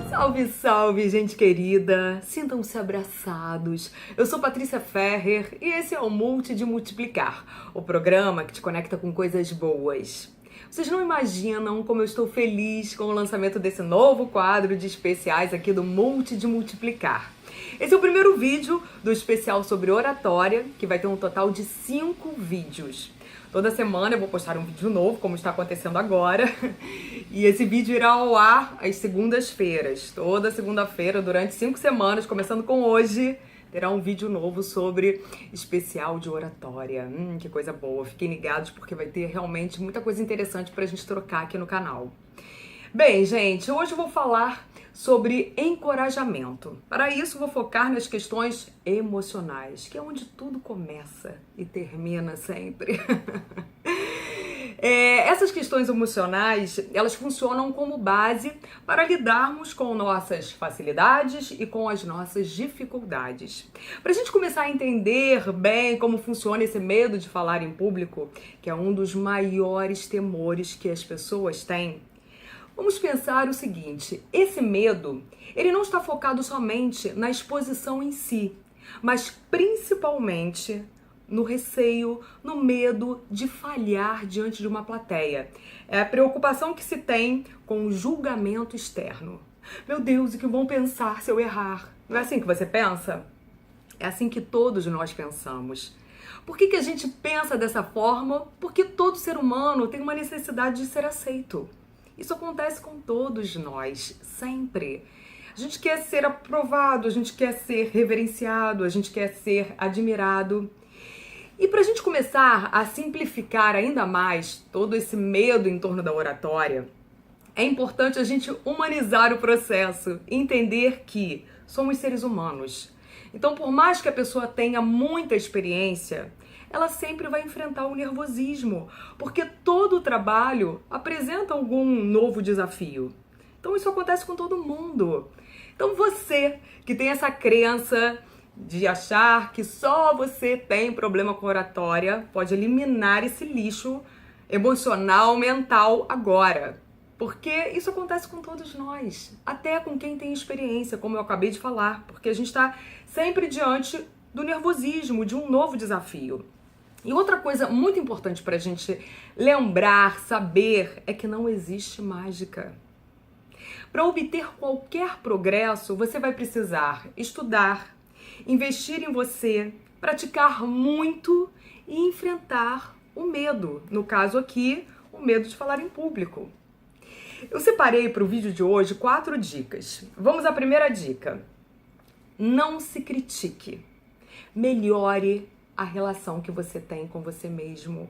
Salve, salve, gente querida! Sintam-se abraçados. Eu sou Patrícia Ferrer e esse é o Multi de Multiplicar, o programa que te conecta com coisas boas. Vocês não imaginam como eu estou feliz com o lançamento desse novo quadro de especiais aqui do Multi de Multiplicar. Esse é o primeiro vídeo do especial sobre oratória, que vai ter um total de 5 vídeos. Toda semana eu vou postar um vídeo novo, como está acontecendo agora. E esse vídeo irá ao ar às segundas-feiras. Toda segunda-feira, durante 5 semanas, começando com hoje, terá um vídeo novo sobre especial de oratória. Que coisa boa. Fiquem ligados porque vai ter realmente muita coisa interessante pra gente trocar aqui no canal. Bem, gente, hoje eu vou falar sobre encorajamento. Para isso, vou focar nas questões emocionais, que é onde tudo começa e termina sempre. Essas questões emocionais, elas funcionam como base para lidarmos com nossas facilidades e com as nossas dificuldades. Para a gente começar a entender bem como funciona esse medo de falar em público, que é um dos maiores temores que as pessoas têm, vamos pensar o seguinte: esse medo, ele não está focado somente na exposição em si, mas principalmente no receio, no medo de falhar diante de uma plateia. É a preocupação que se tem com o julgamento externo. Meu Deus, o que vão pensar se eu errar? Não é assim que você pensa? É assim que todos nós pensamos. Por que a gente pensa dessa forma? Porque todo ser humano tem uma necessidade de ser aceito. Isso acontece com todos nós, sempre. A gente quer ser aprovado, a gente quer ser reverenciado, a gente quer ser admirado. E para a gente começar a simplificar ainda mais todo esse medo em torno da oratória, é importante a gente humanizar o processo, entender que somos seres humanos. Então, por mais que a pessoa tenha muita experiência, ela sempre vai enfrentar o nervosismo, porque todo o trabalho apresenta algum novo desafio. Então, isso acontece com todo mundo. Então, você que tem essa crença de achar que só você tem problema com oratória, pode eliminar esse lixo emocional, mental agora. Porque isso acontece com todos nós, até com quem tem experiência, como eu acabei de falar, porque a gente está sempre diante do nervosismo, de um novo desafio. E outra coisa muito importante para a gente lembrar, saber, é que não existe mágica. Para obter qualquer progresso, você vai precisar estudar, investir em você, praticar muito e enfrentar o medo. No caso aqui, o medo de falar em público. Eu separei para o vídeo de hoje 4 dicas. Vamos à primeira dica. Não se critique. Melhore a relação que você tem com você mesmo.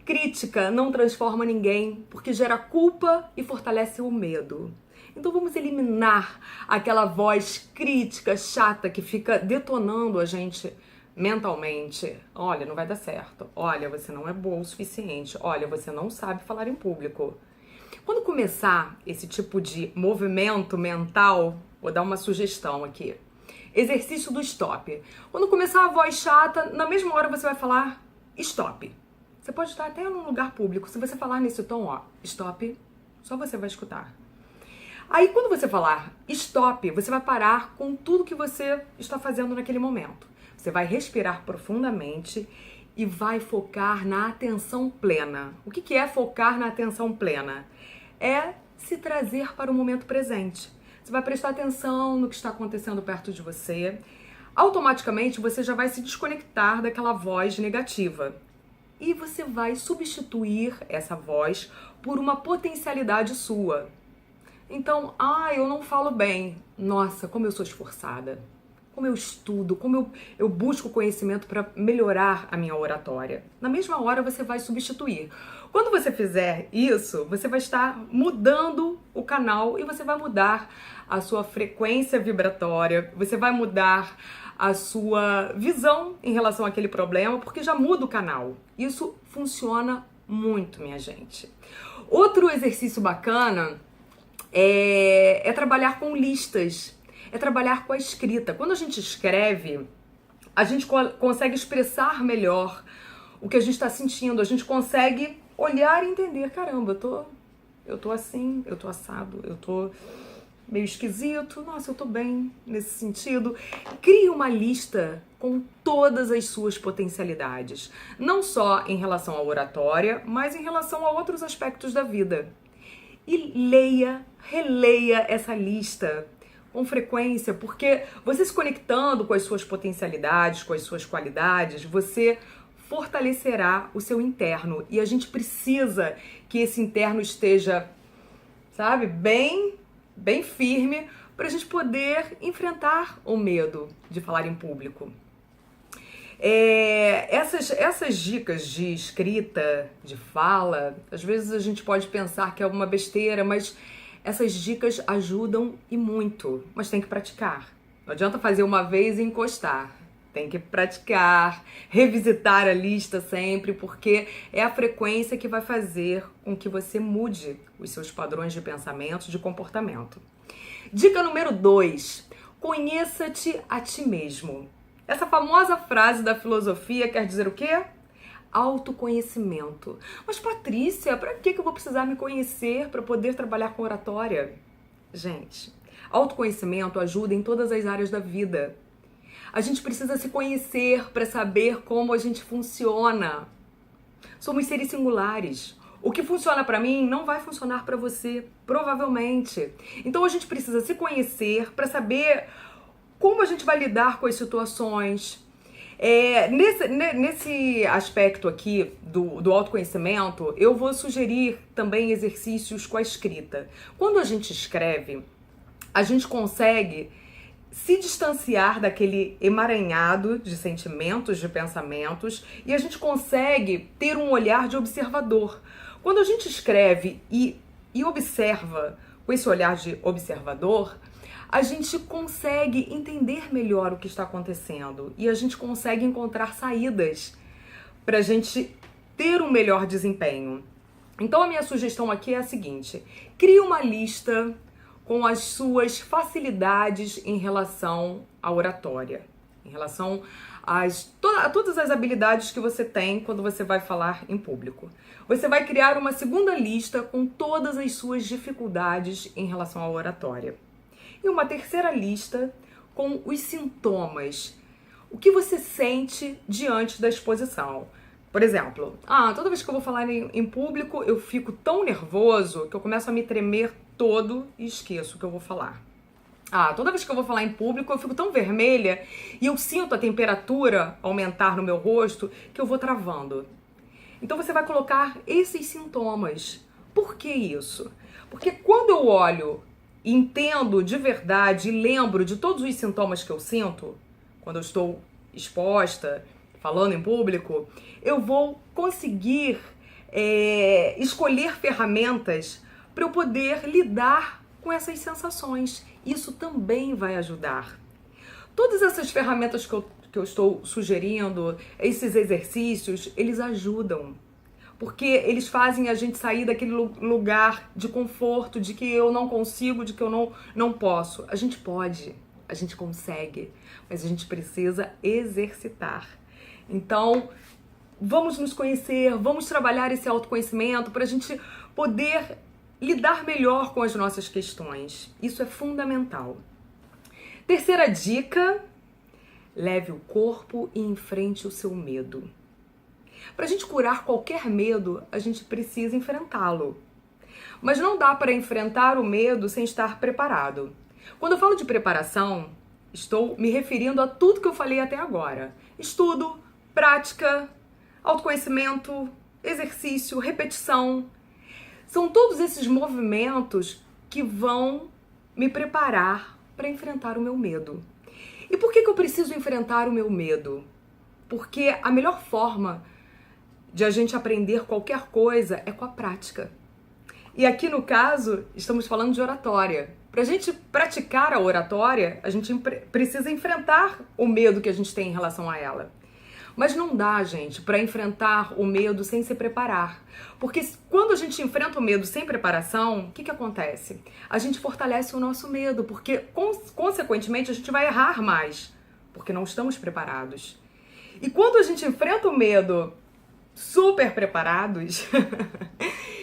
Crítica não transforma ninguém, porque gera culpa e fortalece o medo. Então vamos eliminar aquela voz crítica, chata, que fica detonando a gente mentalmente. Olha, não vai dar certo. Olha, você não é boa o suficiente. Olha, você não sabe falar em público. Quando começar esse tipo de movimento mental, vou dar uma sugestão aqui. Exercício do stop. Quando começar a voz chata, na mesma hora você vai falar stop. Você pode estar até num lugar público. Se você falar nesse tom, ó, stop, só você vai escutar. Aí, quando você falar stop, você vai parar com tudo que você está fazendo naquele momento. Você vai respirar profundamente e vai focar na atenção plena. O que é focar na atenção plena? É se trazer para o momento presente. Você vai prestar atenção no que está acontecendo perto de você. Automaticamente, você já vai se desconectar daquela voz negativa. E você vai substituir essa voz por uma potencialidade sua. Então, eu não falo bem. Nossa, como eu sou esforçada. Como eu estudo, como eu busco conhecimento para melhorar a minha oratória. Na mesma hora você vai substituir. Quando você fizer isso, você vai estar mudando o canal e você vai mudar a sua frequência vibratória, você vai mudar a sua visão em relação àquele problema, porque já muda o canal. Isso funciona muito, minha gente. Outro exercício bacana é trabalhar com listas, é trabalhar com a escrita. Quando a gente escreve, a gente consegue expressar melhor o que a gente está sentindo, a gente consegue olhar e entender, caramba, eu tô assim, eu tô assado, eu tô meio esquisito, nossa, eu tô bem nesse sentido. Crie uma lista com todas as suas potencialidades, não só em relação à oratória, mas em relação a outros aspectos da vida. E leia, releia essa lista com frequência, porque você se conectando com as suas potencialidades, com as suas qualidades, você fortalecerá o seu interno. E a gente precisa que esse interno esteja, sabe, bem firme para a gente poder enfrentar o medo de falar em público. Essas dicas de escrita, de fala, às vezes a gente pode pensar que é uma besteira, mas essas dicas ajudam e muito, mas tem que praticar. Não adianta fazer uma vez e encostar. Tem que praticar, revisitar a lista sempre, porque é a frequência que vai fazer com que você mude os seus padrões de pensamento, de comportamento. Dica número 2, conheça-te a ti mesmo. Essa famosa frase da filosofia quer dizer o quê? Autoconhecimento. Mas Patrícia, para que eu vou precisar me conhecer para poder trabalhar com oratória? Gente, autoconhecimento ajuda em todas as áreas da vida. A gente precisa se conhecer para saber como a gente funciona. Somos seres singulares. O que funciona para mim não vai funcionar para você, provavelmente. Então a gente precisa se conhecer para saber como a gente vai lidar com as situações. Nesse aspecto aqui do autoconhecimento, eu vou sugerir também exercícios com a escrita. Quando a gente escreve, a gente consegue se distanciar daquele emaranhado de sentimentos, de pensamentos, e a gente consegue ter um olhar de observador. Quando a gente escreve e observa com esse olhar de observador, a gente consegue entender melhor o que está acontecendo e a gente consegue encontrar saídas para a gente ter um melhor desempenho. Então a minha sugestão aqui é a seguinte: crie uma lista com as suas facilidades em relação à oratória, em relação a todas as habilidades que você tem quando você vai falar em público. Você vai criar uma segunda lista com todas as suas dificuldades em relação à oratória. E uma terceira lista com os sintomas. O que você sente diante da exposição? Por exemplo, toda vez que eu vou falar em público, eu fico tão nervoso que eu começo a me tremer todo e esqueço o que eu vou falar. Toda vez que eu vou falar em público, eu fico tão vermelha e eu sinto a temperatura aumentar no meu rosto que eu vou travando. Então você vai colocar esses sintomas. Por que isso? Porque quando eu olho, entendo de verdade e lembro de todos os sintomas que eu sinto, quando eu estou exposta, falando em público, eu vou conseguir escolher ferramentas para eu poder lidar com essas sensações. Isso também vai ajudar. Todas essas ferramentas que eu estou sugerindo, esses exercícios, eles ajudam. Porque eles fazem a gente sair daquele lugar de conforto, de que eu não consigo, de que eu não posso. A gente pode, a gente consegue, mas a gente precisa exercitar. Então, vamos nos conhecer, vamos trabalhar esse autoconhecimento para a gente poder lidar melhor com as nossas questões. Isso é fundamental. Terceira dica: leve o corpo e enfrente o seu medo. Para a gente curar qualquer medo, a gente precisa enfrentá-lo. Mas não dá para enfrentar o medo sem estar preparado. Quando eu falo de preparação, estou me referindo a tudo que eu falei até agora. Estudo, prática, autoconhecimento, exercício, repetição. São todos esses movimentos que vão me preparar para enfrentar o meu medo. E por que eu preciso enfrentar o meu medo? Porque a melhor forma de a gente aprender qualquer coisa é com a prática. E aqui no caso, estamos falando de oratória. Para a gente praticar a oratória, a gente precisa enfrentar o medo que a gente tem em relação a ela. Mas não dá, gente, para enfrentar o medo sem se preparar. Porque quando a gente enfrenta o medo sem preparação, o que acontece? A gente fortalece o nosso medo, porque consequentemente a gente vai errar mais. porque não estamos preparados. E quando a gente enfrenta o medo super preparados,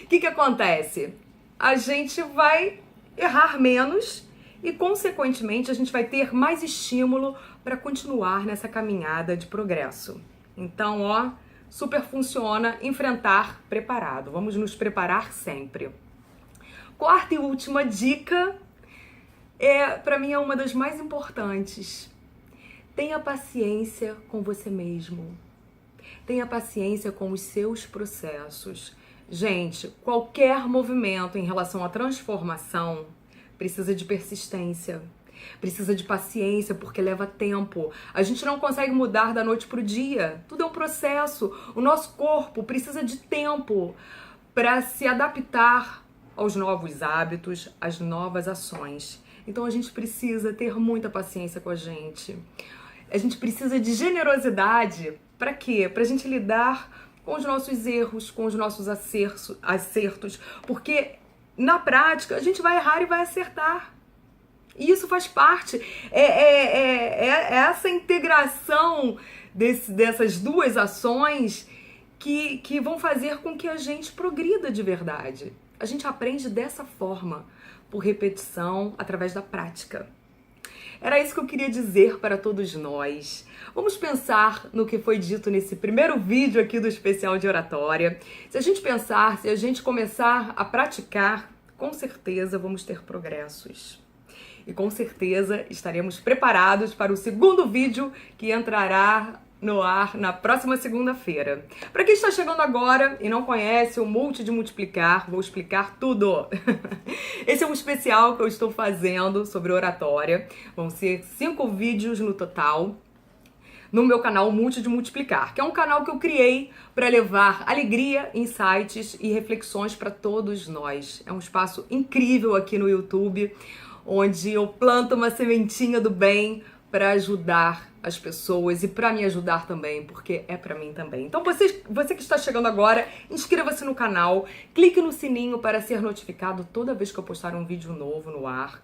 o que acontece? A gente vai errar menos e, consequentemente, a gente vai ter mais estímulo para continuar nessa caminhada de progresso. Então, ó, super funciona enfrentar preparado. Vamos nos preparar sempre. Quarta e última dica para mim, é uma das mais importantes. Tenha paciência com você mesmo. Tenha paciência com os seus processos. Gente, qualquer movimento em relação à transformação precisa de persistência, precisa de paciência, porque leva tempo. A gente não consegue mudar da noite para o dia. Tudo é um processo. O nosso corpo precisa de tempo para se adaptar aos novos hábitos, às novas ações. Então a gente precisa ter muita paciência com a gente. A gente precisa de generosidade. Para quê? Para a gente lidar com os nossos erros, com os nossos acertos, porque na prática a gente vai errar e vai acertar. E isso faz parte. É essa integração dessas duas ações que vão fazer com que a gente progrida de verdade. A gente aprende dessa forma, por repetição, através da prática. Era isso que eu queria dizer para todos nós. Vamos pensar no que foi dito nesse primeiro vídeo aqui do especial de oratória. Se a gente pensar, se a gente começar a praticar, com certeza vamos ter progressos. E com certeza estaremos preparados para o segundo vídeo que entrará no ar na próxima segunda-feira. Para quem está chegando agora e não conhece o Multi de Multiplicar, vou explicar tudo. Esse é um especial que eu estou fazendo sobre oratória. Vão ser 5 vídeos no total no meu canal Multi de Multiplicar, que é um canal que eu criei para levar alegria, insights e reflexões para todos nós. É um espaço incrível aqui no YouTube, onde eu planto uma sementinha do bem para ajudar as pessoas e para me ajudar também, porque é para mim também. Então você que está chegando agora, inscreva-se no canal, clique no sininho para ser notificado toda vez que eu postar um vídeo novo no ar.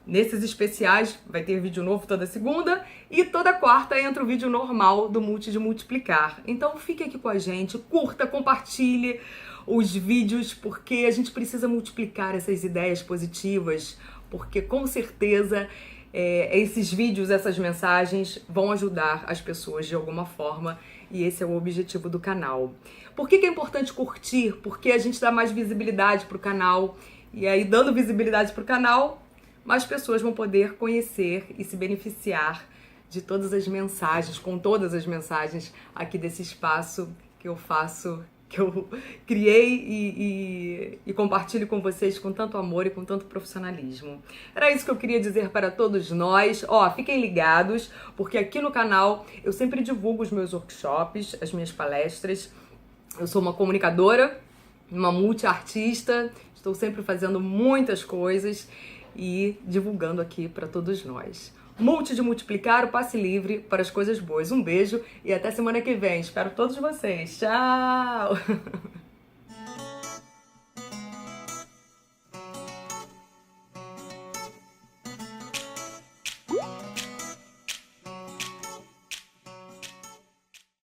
Nesses especiais vai ter vídeo novo toda segunda e toda quarta entra o vídeo normal do Multi de Multiplicar. Então fique aqui com a gente, curta, compartilhe os vídeos, porque a gente precisa multiplicar essas ideias positivas, porque com certeza esses vídeos, essas mensagens vão ajudar as pessoas de alguma forma e esse é o objetivo do canal. Por que é importante curtir? Porque a gente dá mais visibilidade para o canal e aí, dando visibilidade para o canal, mais pessoas vão poder conhecer e se beneficiar de todas as mensagens, com todas as mensagens aqui desse espaço que eu faço, que eu criei e compartilho com vocês com tanto amor e com tanto profissionalismo. Era isso que eu queria dizer para todos nós. Ó, fiquem ligados, porque aqui no canal eu sempre divulgo os meus workshops, as minhas palestras. Eu sou uma comunicadora, uma multiartista, estou sempre fazendo muitas coisas e divulgando aqui para todos nós. Multi de Multiplicar, o passe livre para as coisas boas. Um beijo e até semana que vem. Espero todos vocês. Tchau!